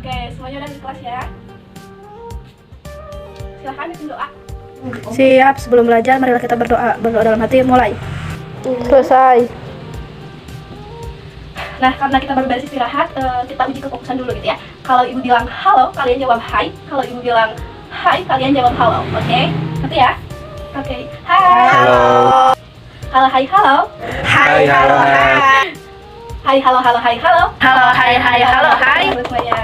Oke, semuanya udah di kelas ya. Silahkan bikin doa. Siap, sebelum belajar marilah kita berdoa. Berdoa dalam hati, mulai. Selesai. Nah, karena kita baru beres istirahat, kita uji kefokusan dulu gitu ya. Kalau ibu bilang halo, kalian jawab hai. Kalau ibu bilang hai, kalian jawab halo. Oke? Ngerti ya? Oke. Hai. Halo. Halo, hai, halo. Hai, halo, hai. Hai, halo, halo, hai, halo. Halo, hai, hai, halo, hai. Halo semuanya.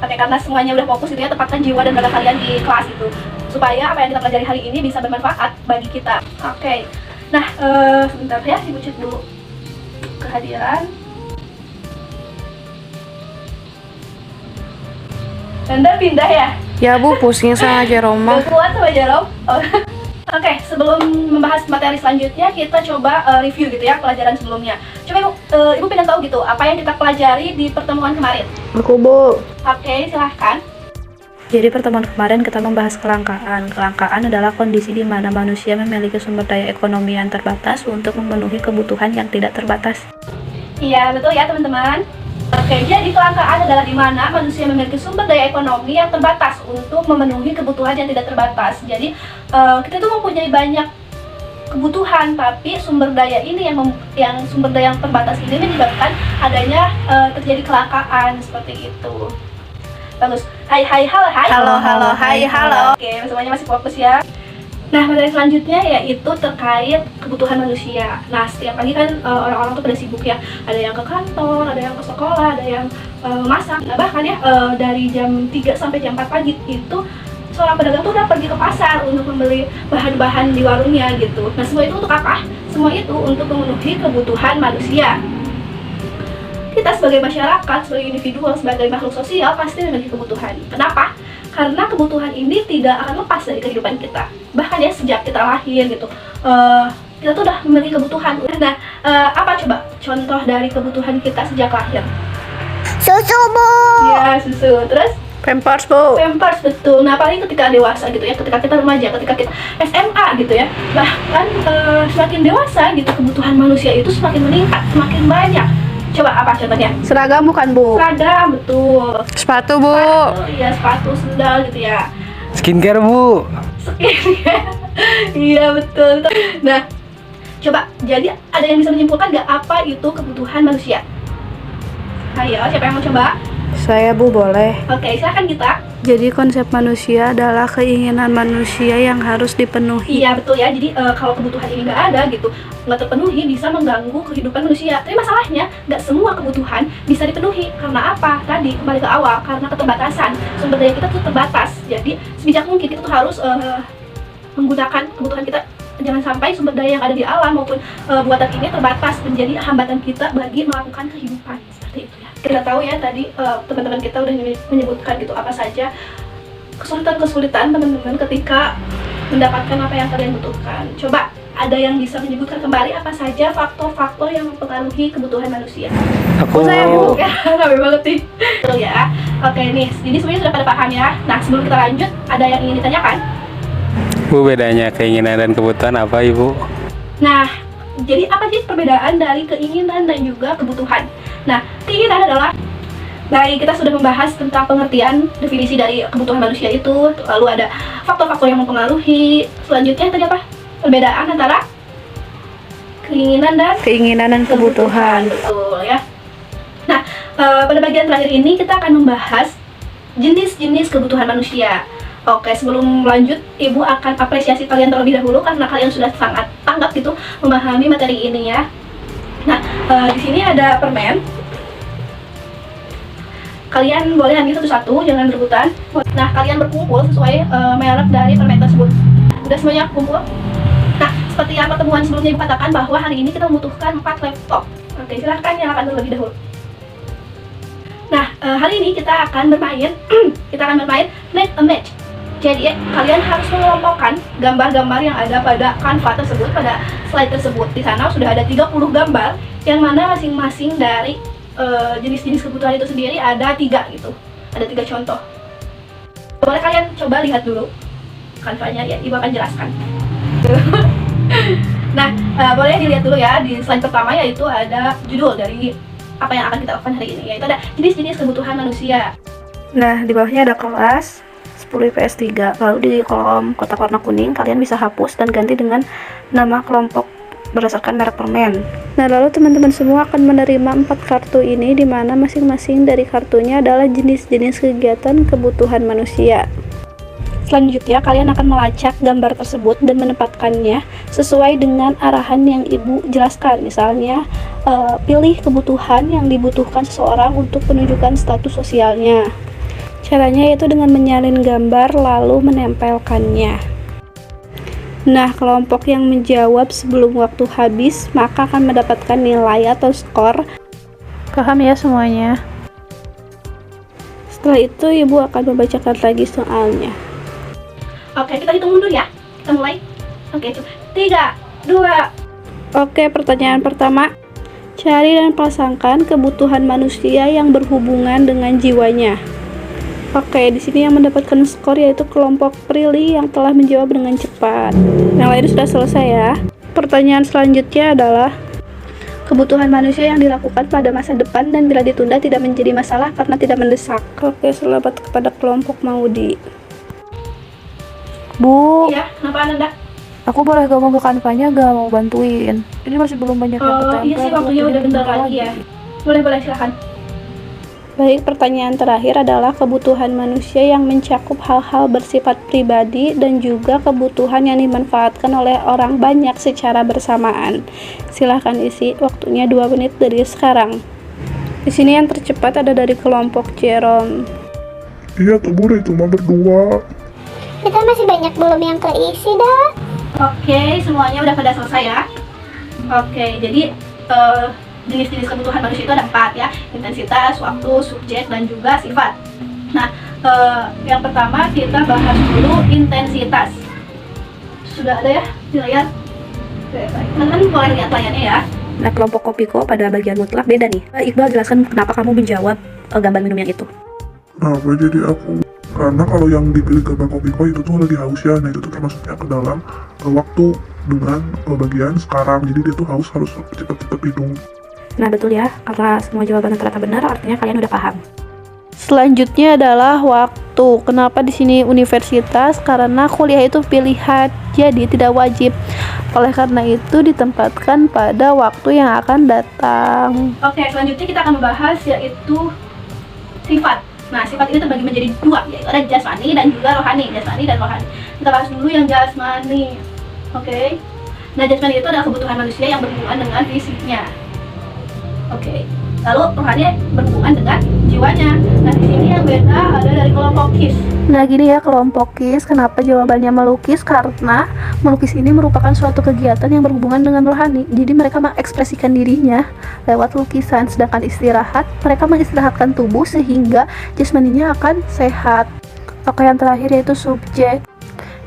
Oke, karena semuanya udah fokus gitu ya, tempatkan jiwa dan raga kalian di kelas itu. Supaya apa yang kita pelajari hari ini bisa bermanfaat bagi kita. Oke. Nah, sebentar ya, ibu cek dulu kehadiran. Anda pindah ya? Ya Bu, pusing sama Jeroma. Gak kuat sama Jerome? Oh. Oke, sebelum membahas materi selanjutnya, kita coba review gitu ya pelajaran sebelumnya. Coba ibu pengen tahu gitu, apa yang kita pelajari di pertemuan kemarin? Aku Bu. Oke, silahkan. Jadi pertemuan kemarin kita membahas kelangkaan. Kelangkaan adalah kondisi di mana manusia memiliki sumber daya ekonomi yang terbatas untuk memenuhi kebutuhan yang tidak terbatas. Iya, betul ya teman-teman. Oke, jadi kelangkaan adalah di mana manusia memiliki sumber daya ekonomi yang terbatas untuk memenuhi kebutuhan yang tidak terbatas. Jadi kita tuh mempunyai banyak kebutuhan, tapi sumber daya ini yang sumber daya yang terbatas ini menyebabkan adanya terjadi kelangkaan seperti itu. Bagus. Hai hai halo hai. Halo, halo, hai, halo. Oke, semuanya masih fokus ya. Nah, materi selanjutnya yaitu terkait kebutuhan manusia. Nah, setiap pagi kan orang-orang tuh pada sibuk ya. Ada yang ke kantor, ada yang ke sekolah, ada yang masak. Nah, bahkan ya dari jam 3 sampai jam 4 pagi itu seorang pedagang tuh udah pergi ke pasar untuk membeli bahan-bahan di warungnya gitu. Nah, semua itu untuk apa? Semua itu untuk memenuhi kebutuhan manusia. Kita sebagai masyarakat, sebagai individu, sebagai makhluk sosial pasti memiliki kebutuhan. Kenapa? Karena kebutuhan ini tidak akan lepas dari kehidupan kita. Bahkan ya sejak kita lahir gitu, kita tuh udah memiliki kebutuhan. Nah, apa coba contoh dari kebutuhan kita sejak lahir? Susu, Bu. Ya, susu. Terus Pampers Bu. Pampers, betul. Nah, paling ketika dewasa gitu ya, ketika kita remaja, ketika kita SMA gitu ya. Bahkan semakin dewasa gitu, kebutuhan manusia itu semakin meningkat, semakin banyak. Coba apa contohnya? Seragam bukan Bu? Seragam, betul. Sepatu Bu. Iya, sepatu, sendal gitu ya. Skincare, Bu. Iya, betul. Nah, coba jadi ada yang bisa menyimpulkan nggak apa itu kebutuhan manusia? Ayo, siapa yang mau coba? Saya Bu, boleh. Oke, silahkan kita. Jadi konsep manusia adalah keinginan manusia yang harus dipenuhi. Iya, betul ya. Jadi kalau kebutuhan ini nggak ada gitu, nggak terpenuhi, bisa mengganggu kehidupan manusia. Tapi masalahnya nggak semua kebutuhan bisa dipenuhi. Karena apa? Tadi kembali ke awal, karena keterbatasan. Sumber daya kita tuh terbatas. Jadi sebijak mungkin kita tuh harus menggunakan kebutuhan kita. Jangan sampai sumber daya yang ada di alam maupun buatan ini terbatas menjadi hambatan kita bagi melakukan kehidupan. Seperti itu ya. Kita tahu ya tadi teman-teman kita udah menyebutkan gitu apa saja kesulitan-kesulitan teman-teman ketika mendapatkan apa yang kalian butuhkan. Coba ada yang bisa menyebutkan kembali apa saja faktor-faktor yang mempengaruhi kebutuhan manusia? Aku. Saya Bu, ya, kami banget nih. Betul ya. Oke nih, jadi semuanya sudah pada paham ya. Nah, sebelum kita lanjut, ada yang ingin ditanyakan? Bu, bedanya keinginan dan kebutuhan apa, Ibu? Nah, jadi apa sih perbedaan dari keinginan dan juga kebutuhan? Nah, keinginan adalah baik, kita sudah membahas tentang pengertian definisi dari kebutuhan manusia itu, lalu ada faktor-faktor yang mempengaruhi. Selanjutnya tadi apa? Perbedaan antara keinginan dan Kebutuhan. betul ya. Nah, pada bagian terakhir ini kita akan membahas jenis-jenis kebutuhan manusia. Oke, sebelum lanjut, Ibu akan apresiasi kalian terlebih dahulu karena kalian sudah sangat tanggap gitu memahami materi ini ya. Nah, di sini ada permen. Kalian boleh ambil satu-satu, jangan berebutan. Nah, kalian berkumpul sesuai merek dari permen tersebut. Udah semuanya kumpul? Nah, seperti yang pertemuan sebelumnya Ibu katakan bahwa hari ini kita membutuhkan 4 laptop. Oke, silahkan nyalakan terlebih dahulu. Nah, hari ini kita akan bermain make a match. Jadi kalian harus mengelompokkan gambar-gambar yang ada pada Canva tersebut, pada slide tersebut. Di sana sudah ada 30 gambar yang mana masing-masing dari jenis-jenis kebutuhan itu sendiri ada 3 gitu. Ada 3 contoh. Boleh kalian coba lihat dulu Canva-nya ya, Ibu akan jelaskan. Nah, boleh dilihat dulu ya di slide pertama, yaitu ada judul dari apa yang akan kita lakukan hari ini, yaitu ada jenis-jenis kebutuhan manusia. Nah, di bawahnya ada kelas 10 IPS 3. Lalu di kolom kotak warna kuning, kalian bisa hapus dan ganti dengan nama kelompok berdasarkan merek permen. Nah, lalu teman-teman semua akan menerima 4 kartu ini, di mana masing-masing dari kartunya adalah jenis-jenis kegiatan kebutuhan manusia. Selanjutnya, kalian akan melacak gambar tersebut dan menempatkannya sesuai dengan arahan yang ibu jelaskan. Misalnya, pilih kebutuhan yang dibutuhkan seseorang untuk penunjukan status sosialnya. Caranya yaitu dengan menyalin gambar lalu menempelkannya. Nah, kelompok yang menjawab sebelum waktu habis maka akan mendapatkan nilai atau skor. Paham ya semuanya? Setelah itu, ibu akan membacakan lagi soalnya. Oke, kita hitung mundur ya. Kita mulai. Oke, 3, 2. Oke, pertanyaan pertama. Cari dan pasangkan kebutuhan manusia yang berhubungan dengan jiwanya. Oke, di sini yang mendapatkan skor yaitu kelompok Prilly yang telah menjawab dengan cepat. Yang lain sudah selesai ya. Pertanyaan selanjutnya adalah kebutuhan manusia yang dilakukan pada masa depan dan bila ditunda tidak menjadi masalah karena tidak mendesak. Oke, selamat kepada kelompok Maudi. Bu, Ya, kenapa Ananda? aku boleh gabung ke kanvanya gak mau bantuin? Ini masih belum banyak yang ketempel. Iya sih, waktunya udah bentar lagi ya. Boleh, silakan. Baik, pertanyaan terakhir adalah kebutuhan manusia yang mencakup hal-hal bersifat pribadi dan juga kebutuhan yang dimanfaatkan oleh orang banyak secara bersamaan. Silahkan isi, waktunya 2 menit dari sekarang. Di sini yang tercepat ada dari kelompok Jerome. Iya tuh Bu, itu mah berdua. Kita masih banyak belum yang keisi dah. Oke, semuanya udah pada selesai ya. Oke, jadi jenis-jenis kebutuhan manusia itu ada 4 ya. Intensitas, waktu, subjek, dan juga sifat. Nah, yang pertama kita bahas dulu intensitas. Sudah ada ya di layar? Oke, baik. Teman-teman boleh lihat layarnya ya. Nah, kelompok Kopiko pada bagian mutlak beda nih. Iqbal, jelaskan kenapa kamu menjawab gambar minum yang itu. Kenapa jadi aku? Karena kalau yang dipilih gambar Kopiko itu tuh lagi haus ya. Nah itu tuh termasuknya ke dalam waktu dengan bagian sekarang. Jadi dia tuh harus cepet-cepet minum. Nah, betul ya, karena semua jawaban ternyata benar, artinya kalian udah paham. Selanjutnya adalah waktu. Kenapa di sini universitas? Karena kuliah itu pilihan, jadi tidak wajib. Oleh karena itu ditempatkan pada waktu yang akan datang. Oke, selanjutnya kita akan membahas yaitu sifat. Nah, sifat ini terbagi menjadi 2, yaitu ada jasmani dan juga rohani. Jasmani dan rohani. Kita bahas dulu yang jasmani. Oke. Nah, jasmani itu adalah kebutuhan manusia yang berhubungan dengan fisiknya. Oke. Lalu rohani berhubungan dengan jiwanya. Nah, di sini yang beda ada dari kelompok KIS. Nah, gini ya kelompok KIS, kenapa jawabannya melukis? Karena melukis ini merupakan suatu kegiatan yang berhubungan dengan rohani. Jadi mereka mengekspresikan dirinya lewat lukisan, sedangkan istirahat, mereka mengistirahatkan tubuh sehingga jasmaninya akan sehat. Oke, yang terakhir yaitu subjek.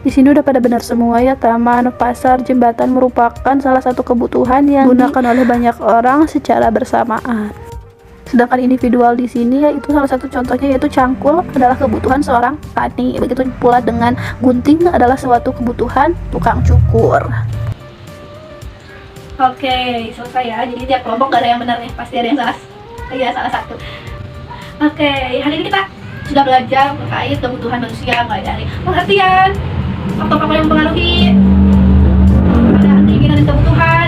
Di sini udah pada benar semua ya, taman, pasar, jembatan merupakan salah satu kebutuhan yang digunakan oleh banyak orang secara bersamaan. Sedangkan individual di sini yaitu salah satu contohnya yaitu cangkul adalah kebutuhan seorang petani. Begitu pula dengan gunting adalah suatu kebutuhan tukang cukur. Oke, selesai ya. Jadi tiap kelompok gak ada yang benar nih, pasti ada yang salah. Iya, salah satu. Oke, hari ini kita sudah belajar terkait kebutuhan manusia, mulai dari pengertian, faktor-faktor yang mempengaruhi keadaan keinginan dan kebutuhan,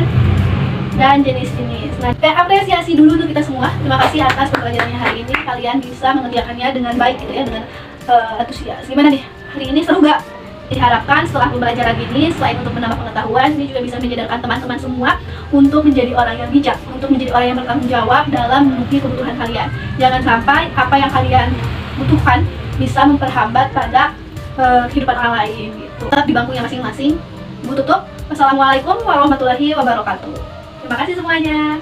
dan jenis-jenis. Nah, apresiasi dulu untuk kita semua. Terima kasih atas pembelajarannya hari ini. Kalian bisa mengerjakannya dengan baik gitu ya, dengan antusias. Gimana nih? Hari ini seru gak? Diharapkan setelah pembelajaran ini, selain untuk menambah pengetahuan, ini juga bisa menjadikan teman-teman semua untuk menjadi orang yang bijak, untuk menjadi orang yang bertanggung jawab dalam memenuhi kebutuhan kalian. Jangan sampai apa yang kalian butuhkan bisa memperhambat pada kehidupan orang lain gitu. Tetap di bangkunya masing-masing. Ibu tutup. Wassalamualaikum warahmatullahi wabarakatuh. Terima kasih semuanya.